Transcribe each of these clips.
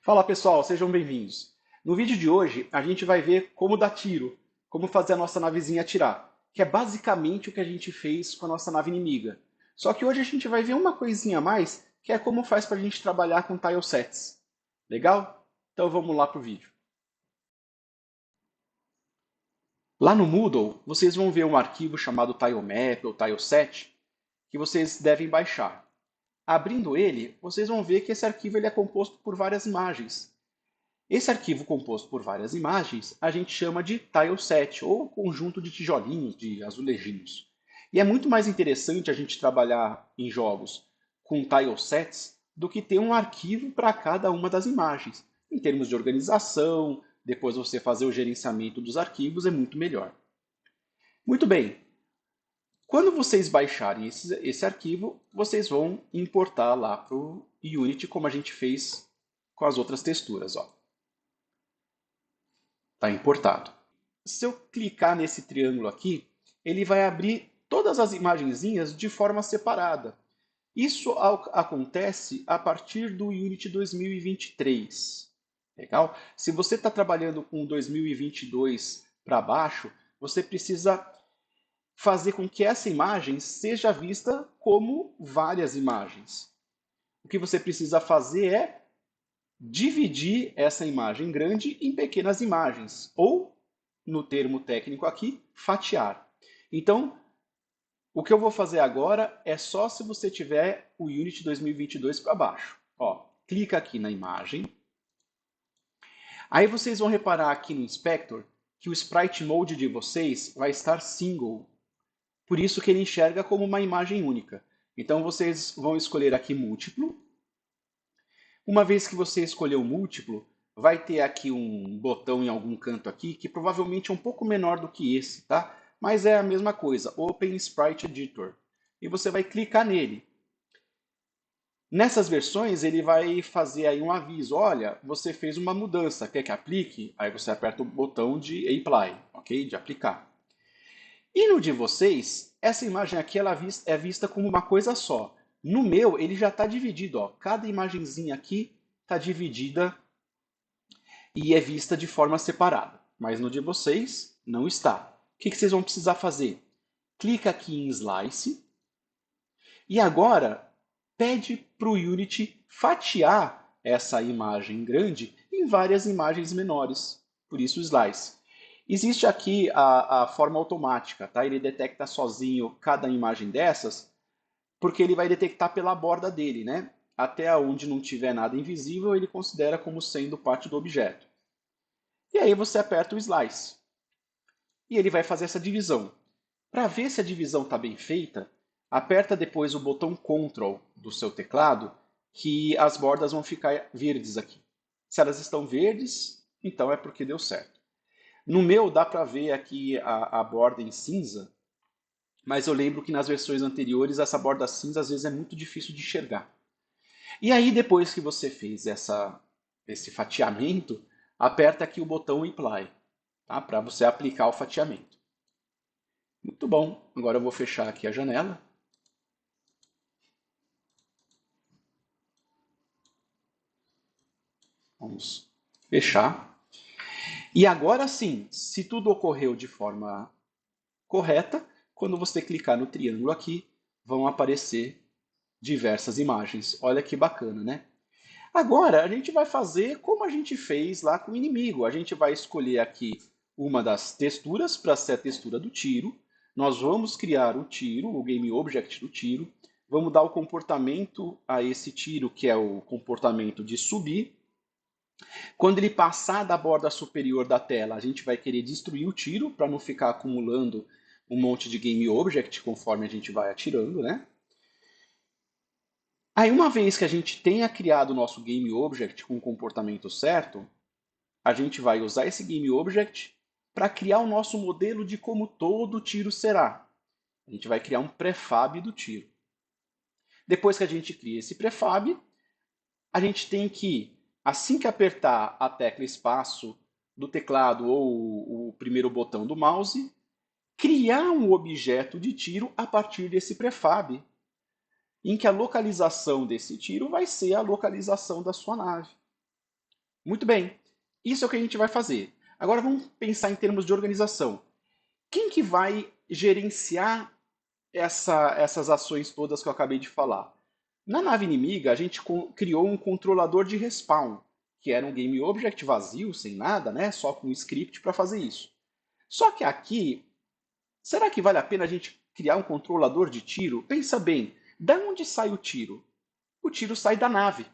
Fala pessoal, sejam bem-vindos. No vídeo de hoje a gente vai ver como dar tiro, como fazer a nossa navezinha atirar, que é basicamente o que a gente fez com a nossa nave inimiga. Só que hoje a gente vai ver uma coisinha a mais, que é como faz para a gente trabalhar com tilesets. Legal? Então vamos lá para o vídeo. Lá no Moodle, vocês vão ver um arquivo chamado tilemap ou tileset, que vocês devem baixar. Abrindo ele, vocês vão ver que esse arquivo ele é composto por várias imagens. Esse arquivo composto por várias imagens a gente chama de tileset, ou conjunto de tijolinhos, de azulejinhos. E é muito mais interessante a gente trabalhar em jogos com tilesets do que ter um arquivo para cada uma das imagens. Em termos de organização, depois você fazer o gerenciamento dos arquivos é muito melhor. Muito bem, quando vocês baixarem esse arquivo, vocês vão importar lá para o Unity, como a gente fez com as outras texturas. Está importado. Se eu clicar nesse triângulo aqui, ele vai abrir todas as imagenzinhas de forma separada. Isso acontece a partir do Unity 2023. Legal? Se você está trabalhando com 2022 para baixo, você precisa fazer com que essa imagem seja vista como várias imagens. O que você precisa fazer é dividir essa imagem grande em pequenas imagens, ou, no termo técnico aqui, fatiar. Então, o que eu vou fazer agora é só se você tiver o Unity 2022 para baixo. Clica aqui na imagem. Aí vocês vão reparar aqui no Inspector que o Sprite Mode de vocês vai estar single. Por isso que ele enxerga como uma imagem única. Então vocês vão escolher aqui múltiplo. Uma vez que você escolheu o múltiplo, vai ter aqui um botão em algum canto aqui, que provavelmente é um pouco menor do que esse, tá? Mas é a mesma coisa, Open Sprite Editor. E você vai clicar nele. Nessas versões, ele vai fazer aí um aviso. Olha, você fez uma mudança, quer que aplique? Aí você aperta o botão de Apply, ok? De aplicar. E no de vocês, essa imagem aqui ela é vista como uma coisa só. No meu, ele já está dividido. Cada imagenzinha aqui está dividida e é vista de forma separada. Mas no de vocês, não está. O que vocês vão precisar fazer? Clica aqui em Slice e agora pede para o Unity fatiar essa imagem grande em várias imagens menores. Por isso, Slice. Existe aqui a forma automática, tá? Ele detecta sozinho cada imagem dessas, porque ele vai detectar pela borda dele, né? Até onde não tiver nada invisível, ele considera como sendo parte do objeto. E aí você aperta o Slice. E ele vai fazer essa divisão. Para ver se a divisão está bem feita, aperta depois o botão Ctrl do seu teclado, que as bordas vão ficar verdes aqui. Se elas estão verdes, então é porque deu certo. No meu dá para ver aqui a borda em cinza, mas eu lembro que nas versões anteriores essa borda cinza às vezes é muito difícil de enxergar. E aí depois que você fez esse fatiamento, aperta aqui o botão Apply, tá? Para você aplicar o fatiamento. Muito bom, agora eu vou fechar aqui a janela. Vamos fechar. E agora sim, se tudo ocorreu de forma correta, quando você clicar no triângulo aqui, vão aparecer diversas imagens. Olha que bacana, né? Agora a gente vai fazer como a gente fez lá com o inimigo. A gente vai escolher aqui uma das texturas para ser a textura do tiro. Nós vamos criar o tiro, o game object do tiro. Vamos dar o comportamento a esse tiro, que é o comportamento de subir. Quando ele passar da borda superior da tela, a gente vai querer destruir o tiro para não ficar acumulando um monte de game object conforme a gente vai atirando, né? Aí, uma vez que a gente tenha criado o nosso game object com o comportamento certo, a gente vai usar esse game object para criar o nosso modelo de como todo tiro será. A gente vai criar um prefab do tiro. Depois que a gente cria esse prefab, a gente tem que, assim que apertar a tecla espaço do teclado ou o primeiro botão do mouse, criar um objeto de tiro a partir desse prefab, em que a localização desse tiro vai ser a localização da sua nave. Muito bem. Isso é o que a gente vai fazer. Agora vamos pensar em termos de organização. Quem que vai gerenciar essas ações todas que eu acabei de falar? Na nave inimiga, a gente criou um controlador de respawn, que era um game object vazio, sem nada, né? Só com um script para fazer isso. Só que aqui, será que vale a pena a gente criar um controlador de tiro? Pensa bem, da onde sai o tiro? O tiro sai da nave.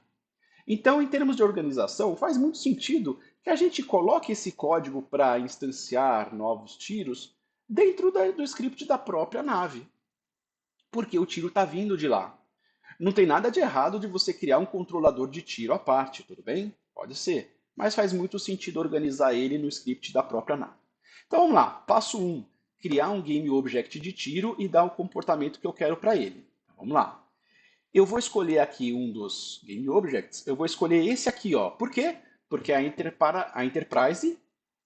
Então, em termos de organização, faz muito sentido que a gente coloque esse código para instanciar novos tiros dentro do script da própria nave, porque o tiro está vindo de lá. Não tem nada de errado de você criar um controlador de tiro à parte, tudo bem? Pode ser, mas faz muito sentido organizar ele no script da própria nave. Então vamos lá, passo 1, criar um game object de tiro e dar o comportamento que eu quero para ele. Então, vamos lá. Eu vou escolher aqui um dos game objects, eu vou escolher esse aqui, ó. Por quê? Porque a Enterprise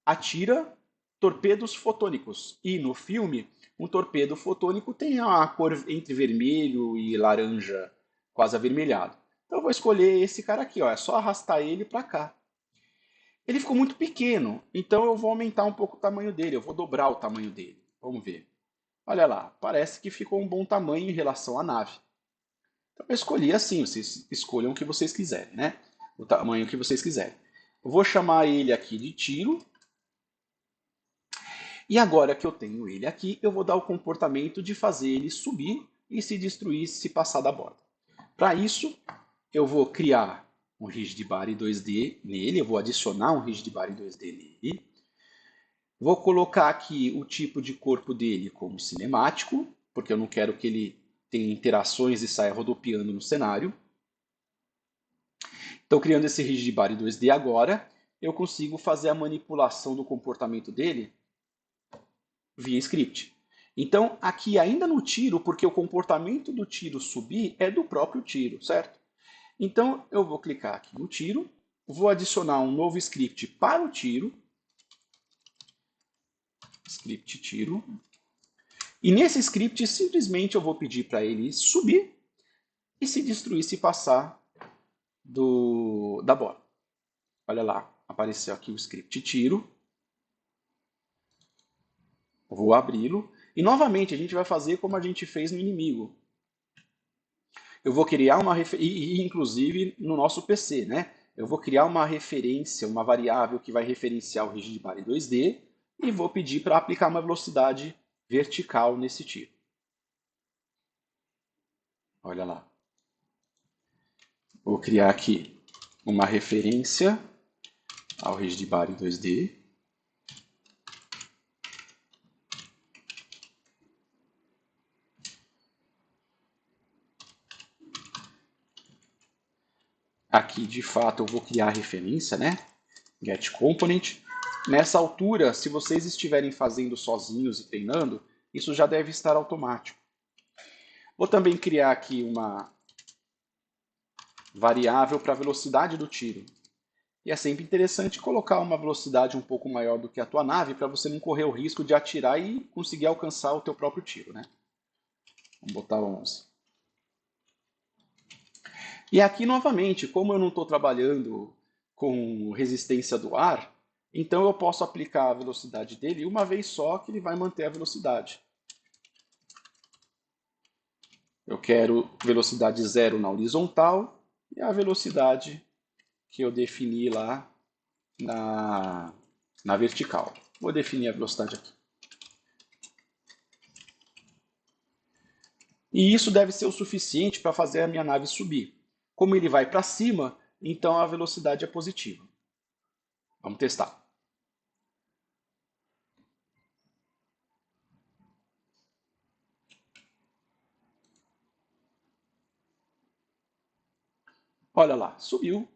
atira torpedos fotônicos. E no filme, um torpedo fotônico tem a cor entre vermelho e laranja, quase avermelhado. Então eu vou escolher esse cara aqui, ó. É só arrastar ele para cá. Ele ficou muito pequeno, então eu vou aumentar um pouco o tamanho dele, eu vou dobrar o tamanho dele. Vamos ver. Olha lá, parece que ficou um bom tamanho em relação à nave. Então eu escolhi assim, vocês escolham o que vocês quiserem, né? O tamanho que vocês quiserem. Eu vou chamar ele aqui de tiro. E agora que eu tenho ele aqui, eu vou dar o comportamento de fazer ele subir e se destruir se passar da borda. Para isso, eu vou criar um Rigid Body 2D nele, eu vou adicionar um Rigid Body 2D nele. Vou colocar aqui o tipo de corpo dele como cinemático, porque eu não quero que ele tenha interações e saia rodopiando no cenário. Então, criando esse Rigid Body 2D agora, eu consigo fazer a manipulação do comportamento dele via script. Então, aqui ainda no tiro, porque o comportamento do tiro subir é do próprio tiro, certo? Então, eu vou clicar aqui no tiro, vou adicionar um novo script para o tiro, script tiro, e nesse script simplesmente eu vou pedir para ele subir e se destruir se passar da bola. Olha lá, apareceu aqui o script tiro, vou abri-lo, e novamente a gente vai fazer como a gente fez no inimigo. Eu vou criar uma referência, inclusive no nosso PC, né? Eu vou criar uma referência, uma variável que vai referenciar o Rigid Body 2D e vou pedir para aplicar uma velocidade vertical nesse tiro. Olha lá. Vou criar aqui uma referência ao Rigid Body 2D. Aqui, de fato, eu vou criar a referência, né? Get Component. Nessa altura, se vocês estiverem fazendo sozinhos e treinando, isso já deve estar automático. Vou também criar aqui uma variável para a velocidade do tiro. E é sempre interessante colocar uma velocidade um pouco maior do que a tua nave para você não correr o risco de atirar e conseguir alcançar o teu próprio tiro, né? Vamos botar 11. E aqui, novamente, como eu não estou trabalhando com resistência do ar, então eu posso aplicar a velocidade dele uma vez só, que ele vai manter a velocidade. Eu quero velocidade 0 na horizontal e a velocidade que eu defini lá na vertical. Vou definir a velocidade aqui. E isso deve ser o suficiente para fazer a minha nave subir. Como ele vai para cima, então a velocidade é positiva. Vamos testar. Olha lá, subiu.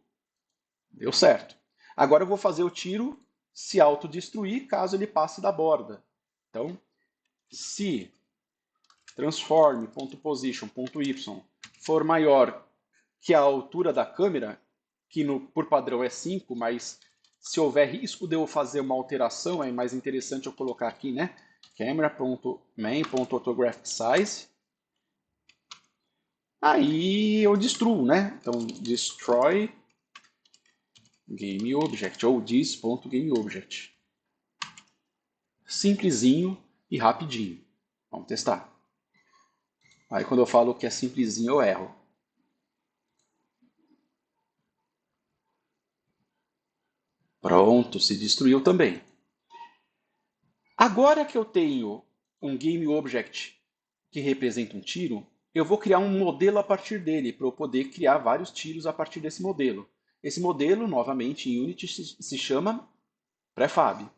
Deu certo. Agora eu vou fazer o tiro se autodestruir caso ele passe da borda. Então, se transform.position.y for maior que a altura da câmera, que por padrão é 5, mas se houver risco de eu fazer uma alteração, é mais interessante eu colocar aqui, né? Camera.main.orthographic Aí eu destruo, né? Então, destroy GameObject ou this.GameObject. Simplesinho e rapidinho. Vamos testar. Aí quando eu falo que é simplesinho eu erro. Pronto, se destruiu também. Agora que eu tenho um GameObject que representa um tiro, eu vou criar um modelo a partir dele, para eu poder criar vários tiros a partir desse modelo. Esse modelo, novamente, em Unity se chama Prefab.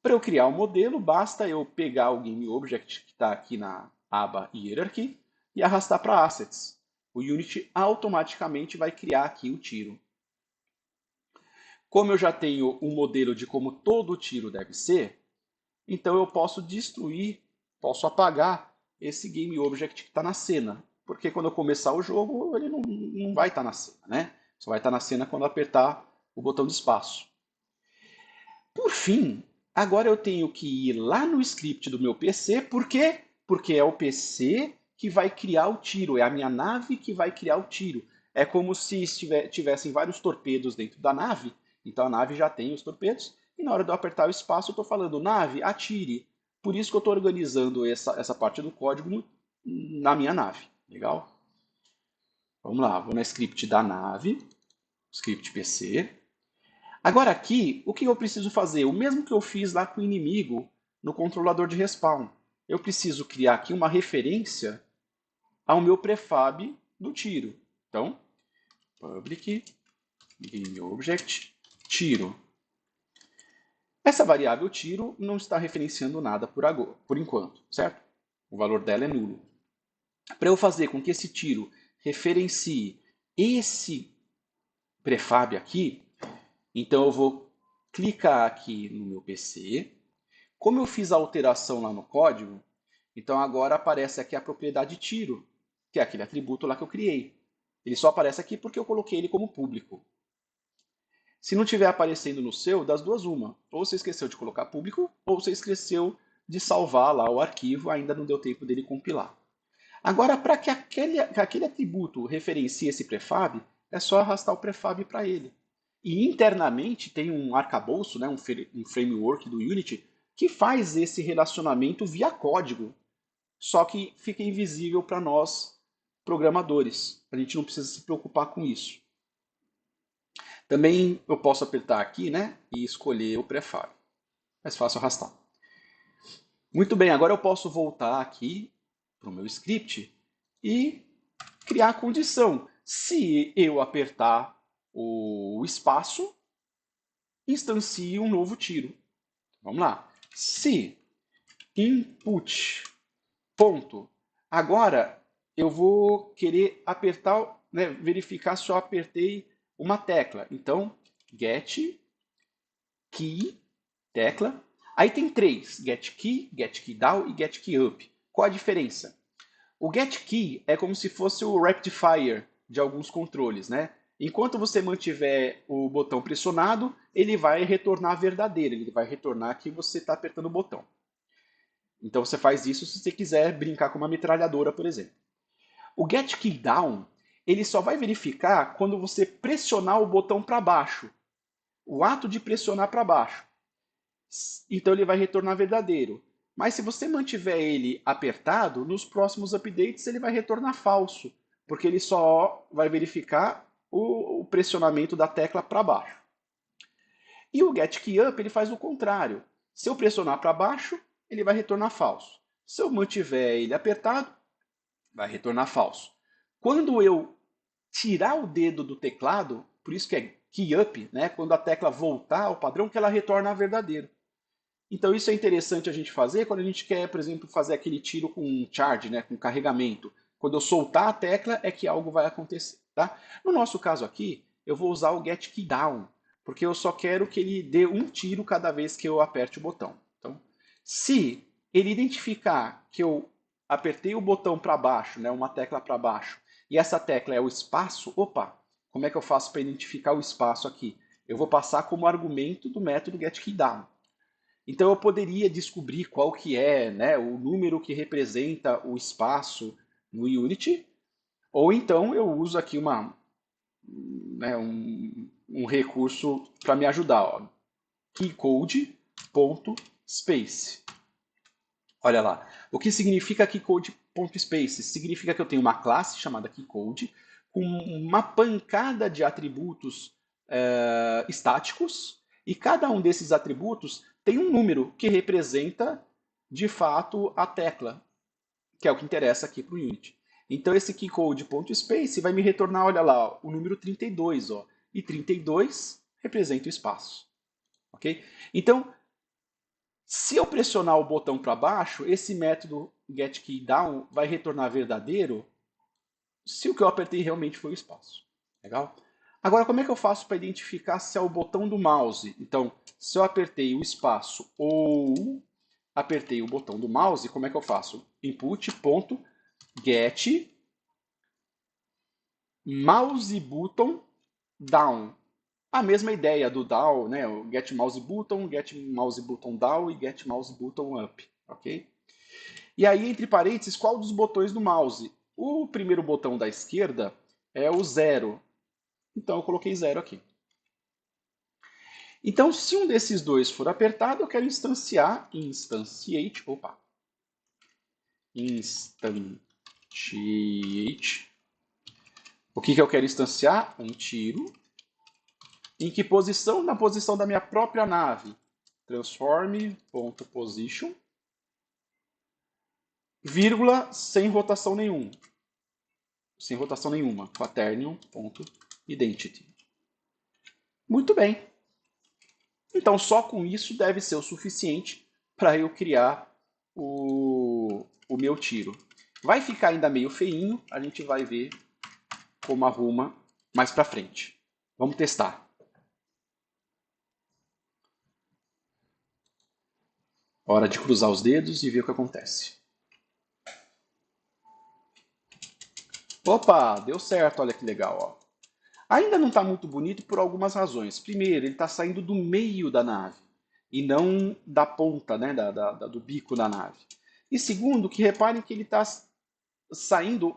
Para eu criar um modelo, basta eu pegar o GameObject que está aqui na aba Hierarchy e arrastar para Assets. O Unity automaticamente vai criar aqui o tiro. Como eu já tenho um modelo de como todo tiro deve ser, então eu posso destruir, posso apagar esse GameObject que está na cena. Porque quando eu começar o jogo, ele não vai estar na cena, né? Só vai estar na cena quando eu apertar o botão de espaço. Por fim, agora eu tenho que ir lá no script do meu PC, por quê? Porque é o PC que vai criar o tiro, é a minha nave que vai criar o tiro. É como se tivessem vários torpedos dentro da nave, então a nave já tem os torpedos, e na hora de eu apertar o espaço eu estou falando, nave, atire. Por isso que eu estou organizando essa parte do código na minha nave. Legal? Vamos lá, vou na script da nave, script PC. Agora aqui, o que eu preciso fazer? O mesmo que eu fiz lá com o inimigo no controlador de respawn. Eu preciso criar aqui uma referência ao meu prefab do tiro. Então, public GameObject tiro. Essa variável tiro não está referenciando nada por enquanto, certo? O valor dela é nulo. Para eu fazer com que esse tiro referencie esse prefab aqui, então eu vou clicar aqui no meu PC. Como eu fiz a alteração lá no código, então agora aparece aqui a propriedade tiro, que é aquele atributo lá que eu criei. Ele só aparece aqui porque eu coloquei ele como público. Se não estiver aparecendo no seu, das duas uma. Ou você esqueceu de colocar público, ou você esqueceu de salvar lá o arquivo, ainda não deu tempo dele compilar. Agora, para que aquele atributo referencie esse prefab, é só arrastar o prefab para ele. E internamente tem um arcabouço, né, um framework do Unity, que faz esse relacionamento via código, só que fica invisível para nós programadores. A gente não precisa se preocupar com isso. Também eu posso apertar aqui, né, e escolher o prefab. Mais fácil arrastar. Muito bem, agora eu posso voltar aqui para o meu script e criar a condição. Se eu apertar o espaço, instancie um novo tiro. Vamos lá. Se input ponto. Agora eu vou querer apertar, né, verificar se eu apertei uma tecla. Então, get key, tecla. Aí tem três: get key down e get key up. Qual a diferença? O get key é como se fosse o rectifier de alguns controles, né? Enquanto você mantiver o botão pressionado, ele vai retornar verdadeiro, ele vai retornar que você está apertando o botão. Então você faz isso se você quiser brincar com uma metralhadora, por exemplo. O get key down, ele só vai verificar quando você pressionar o botão para baixo. O ato de pressionar para baixo. Então ele vai retornar verdadeiro. Mas se você mantiver ele apertado, nos próximos updates ele vai retornar falso, porque ele só vai verificar o pressionamento da tecla para baixo. E o get key up ele faz o contrário. Se eu pressionar para baixo, ele vai retornar falso. Se eu mantiver ele apertado, vai retornar falso. Quando eu tirar o dedo do teclado, por isso que é key up, né? Quando a tecla voltar ao padrão, que ela retorna a verdadeiro. Então isso é interessante a gente fazer quando a gente quer, por exemplo, fazer aquele tiro com charge, né, com carregamento. Quando eu soltar a tecla é que algo vai acontecer, tá? No nosso caso aqui, eu vou usar o get key down, porque eu só quero que ele dê um tiro cada vez que eu aperte o botão. Então, se ele identificar que eu apertei o botão para baixo, né, uma tecla para baixo, e essa tecla é o espaço, opa, como é que eu faço para identificar o espaço aqui? Eu vou passar como argumento do método getKeyDown. Então eu poderia descobrir qual que é, né, o número que representa o espaço no Unity, ou então eu uso aqui né, um recurso para me ajudar, ó. Keycode.space. Olha lá. O que significa keycode.space? Significa que eu tenho uma classe chamada keycode com uma pancada de atributos estáticos e cada um desses atributos tem um número que representa, de fato, a tecla, que é o que interessa aqui para o Unity. Então, esse keycode.space vai me retornar, olha lá, o número 32. Ó, e 32 representa o espaço. Okay? Então, se eu pressionar o botão para baixo, esse método getKeyDown vai retornar verdadeiro se o que eu apertei realmente foi o espaço. Legal? Agora, como é que eu faço para identificar se é o botão do mouse? Então, se eu apertei o espaço ou apertei o botão do mouse, como é que eu faço? Input.get mouse button down. A mesma ideia do down, né? O get mouse button down e get mouse button up, ok? E aí, entre parênteses, qual dos botões do mouse? O primeiro botão da esquerda é o 0. Então, eu coloquei 0 aqui. Então, se um desses dois for apertado, eu quero instantiate, o que eu quero instanciar? Um tiro. Em que posição? Na posição da minha própria nave. Transform.position, vírgula, sem rotação nenhuma. Sem rotação nenhuma. Quaternion.identity. Muito bem. Então, só com isso deve ser o suficiente para eu criar o meu tiro. Vai ficar ainda meio feinho, a gente vai ver como arruma mais para frente. Vamos testar. Hora de cruzar os dedos e ver o que acontece. Opa, deu certo, olha que legal. Ó. Ainda não está muito bonito por algumas razões. Primeiro, ele está saindo do meio da nave e não da ponta, né, do bico da nave. E segundo, que reparem que ele está saindo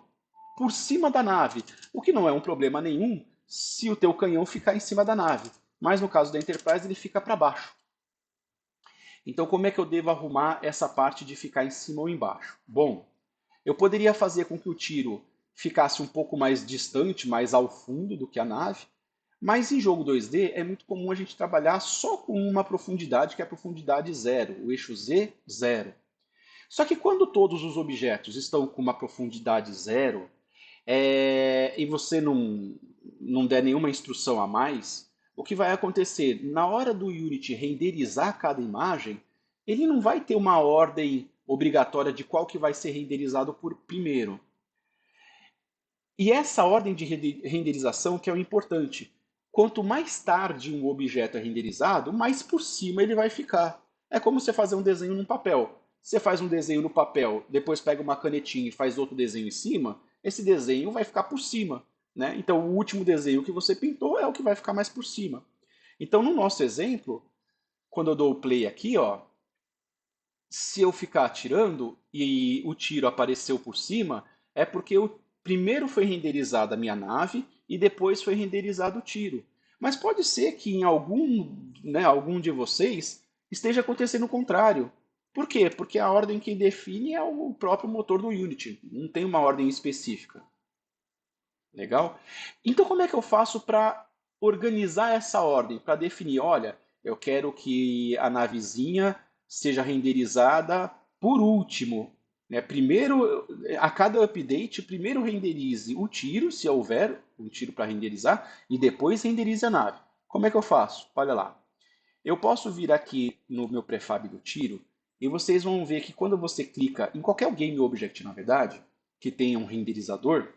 por cima da nave, o que não é um problema nenhum se o teu canhão ficar em cima da nave. Mas no caso da Enterprise ele fica para baixo. Então como é que eu devo arrumar essa parte de ficar em cima ou embaixo? Bom, eu poderia fazer com que o tiro ficasse um pouco mais distante, mais ao fundo do que a nave, mas em jogo 2D é muito comum a gente trabalhar só com uma profundidade, que é a profundidade 0, o eixo Z, 0. Só que quando todos os objetos estão com uma profundidade 0, e você não der nenhuma instrução a mais, o que vai acontecer? Na hora do Unity renderizar cada imagem, ele não vai ter uma ordem obrigatória de qual que vai ser renderizado por primeiro. E essa ordem de renderização que é o importante. Quanto mais tarde um objeto é renderizado, mais por cima ele vai ficar. É como você fazer um desenho num papel. Você faz um desenho no papel, depois pega uma canetinha e faz outro desenho em cima, esse desenho vai ficar por cima. Né? Então o último desenho que você pintou é o que vai ficar mais por cima. Então no nosso exemplo, quando eu dou o play aqui, ó, se eu ficar atirando e o tiro apareceu por cima, é porque primeiro foi renderizada a minha nave e depois foi renderizado o tiro. Mas pode ser que em algum de vocês esteja acontecendo o contrário. Por quê? Porque a ordem que define é o próprio motor do Unity. Não tem uma ordem específica. Legal? Então como é que eu faço para organizar essa ordem? Para definir, olha, eu quero que a navezinha seja renderizada por último. Né? Primeiro, a cada update, primeiro renderize o tiro, se houver um tiro para renderizar, e depois renderize a nave. Como é que eu faço? Olha lá. Eu posso vir aqui no meu prefab do tiro, e vocês vão ver que quando você clica em qualquer game object, na verdade, que tenha um renderizador,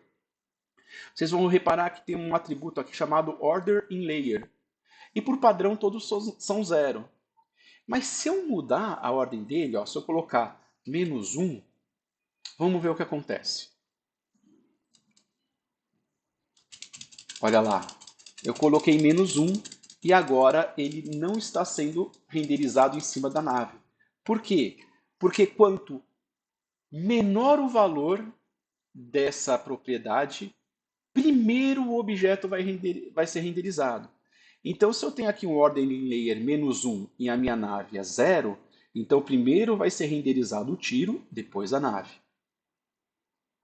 vocês vão reparar que tem um atributo aqui chamado Order in Layer. E por padrão todos são 0. Mas se eu mudar a ordem dele, ó, se eu colocar -1, vamos ver o que acontece. Olha lá, eu coloquei -1 e agora ele não está sendo renderizado em cima da nave. Por quê? Porque quanto menor o valor dessa propriedade, primeiro o objeto vai ser renderizado. Então, se eu tenho aqui um ordem layer -1 e a minha nave é 0, então primeiro vai ser renderizado o tiro, depois a nave.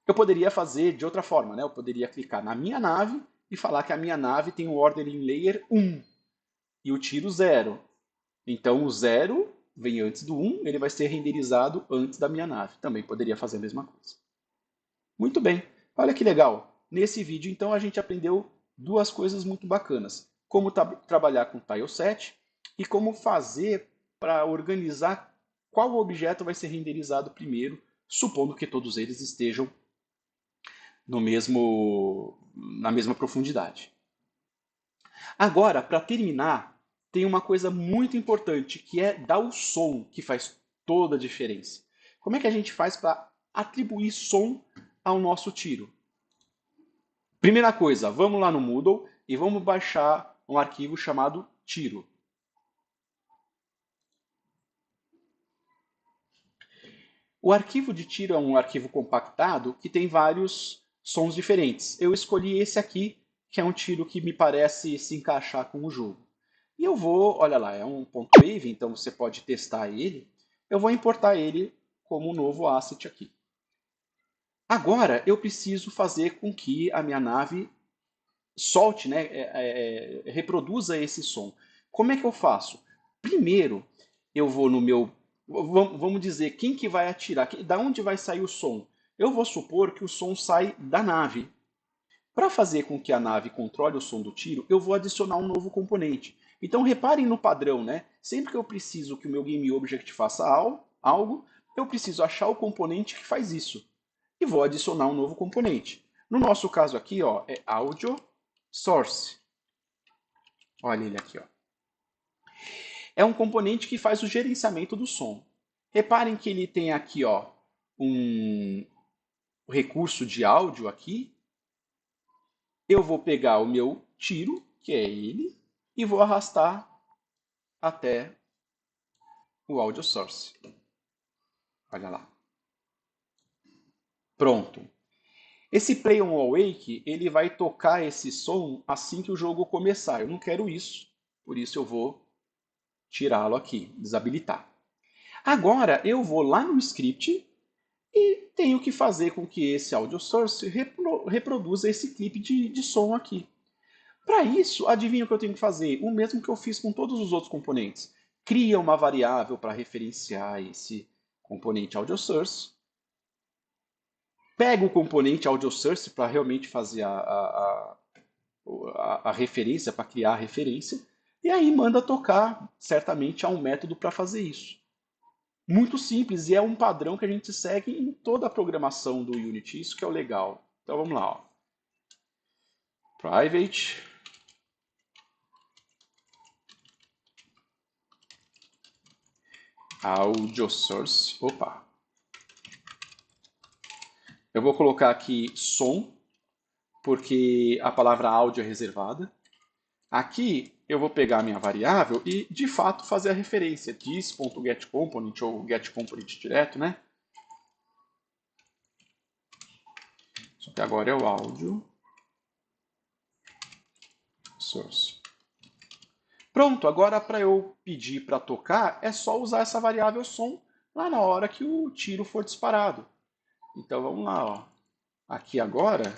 Eu poderia fazer de outra forma, né? Eu poderia clicar na minha nave e falar que a minha nave tem um ordem layer 1 e o tiro 0. Então o 0 vem antes do 1, ele vai ser renderizado antes da minha nave. Também poderia fazer a mesma coisa. Muito bem, olha que legal. Nesse vídeo, então, a gente aprendeu duas coisas muito bacanas. Como trabalhar com tileset e como fazer para organizar qual objeto vai ser renderizado primeiro, supondo que todos eles estejam na mesma profundidade. Agora, para terminar, tem uma coisa muito importante, que é dar o som, que faz toda a diferença. Como é que a gente faz para atribuir som ao nosso tiro? Primeira coisa, vamos lá no Moodle e vamos baixar um arquivo chamado tiro. O arquivo de tiro é um arquivo compactado que tem vários sons diferentes. Eu escolhi esse aqui, que é um tiro que me parece se encaixar com o jogo. E eu vou, olha lá, é um .wave, então você pode testar ele. Eu vou importar ele como um novo asset aqui. Agora eu preciso fazer com que a minha nave solte, né, reproduza esse som. Como é que eu faço? Primeiro, eu vou no meu... Vamos dizer, quem que vai atirar? Da onde vai sair o som? Eu vou supor que o som sai da nave. Para fazer com que a nave controle o som do tiro, eu vou adicionar um novo componente. Então reparem no padrão, né? Sempre que eu preciso que o meu GameObject faça algo, eu preciso achar o componente que faz isso. E vou adicionar um novo componente. No nosso caso aqui, ó, é Audio Source. Olha ele aqui, ó. É um componente que faz o gerenciamento do som. Reparem que ele tem aqui, ó, um recurso de áudio aqui. Eu vou pegar o meu tiro, que é ele, e vou arrastar até o audio source. Olha lá. Pronto. Esse Play on Awake, ele vai tocar esse som assim que o jogo começar. Eu não quero isso, por isso eu vou tirá-lo aqui, desabilitar. Agora eu vou lá no script e tenho que fazer com que esse audio source reproduza esse clipe de som aqui. Para isso, adivinha o que eu tenho que fazer? O mesmo que eu fiz com todos os outros componentes. Cria uma variável para referenciar esse componente audio source. Pega o componente audio source para realmente fazer a referência, para criar a referência. E aí manda tocar, certamente há um método para fazer isso. Muito simples e é um padrão que a gente segue em toda a programação do Unity, isso que é o legal. Então vamos lá. Ó. Private. Audio source. Opa. Eu vou colocar aqui som, porque a palavra áudio é reservada. Aqui eu vou pegar a minha variável e, de fato, fazer a referência. This.getComponent ou getComponent direto, né? Só que agora é o áudio source. Pronto, agora para eu pedir para tocar, é só usar essa variável som lá na hora que o tiro for disparado. Então vamos lá, ó. Aqui agora,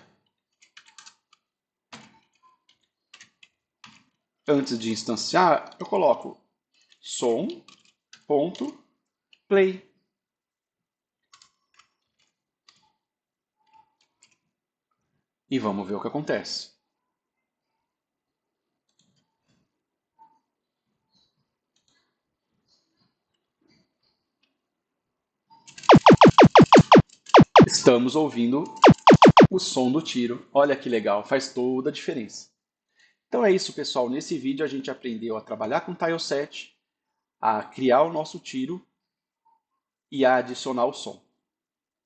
antes de instanciar, eu coloco som.play. E vamos ver o que acontece. Estamos ouvindo o som do tiro. Olha que legal, faz toda a diferença. Então é isso, pessoal. Nesse vídeo a gente aprendeu a trabalhar com tileset, a criar o nosso tiro e a adicionar o som.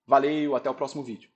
Valeu, até o próximo vídeo.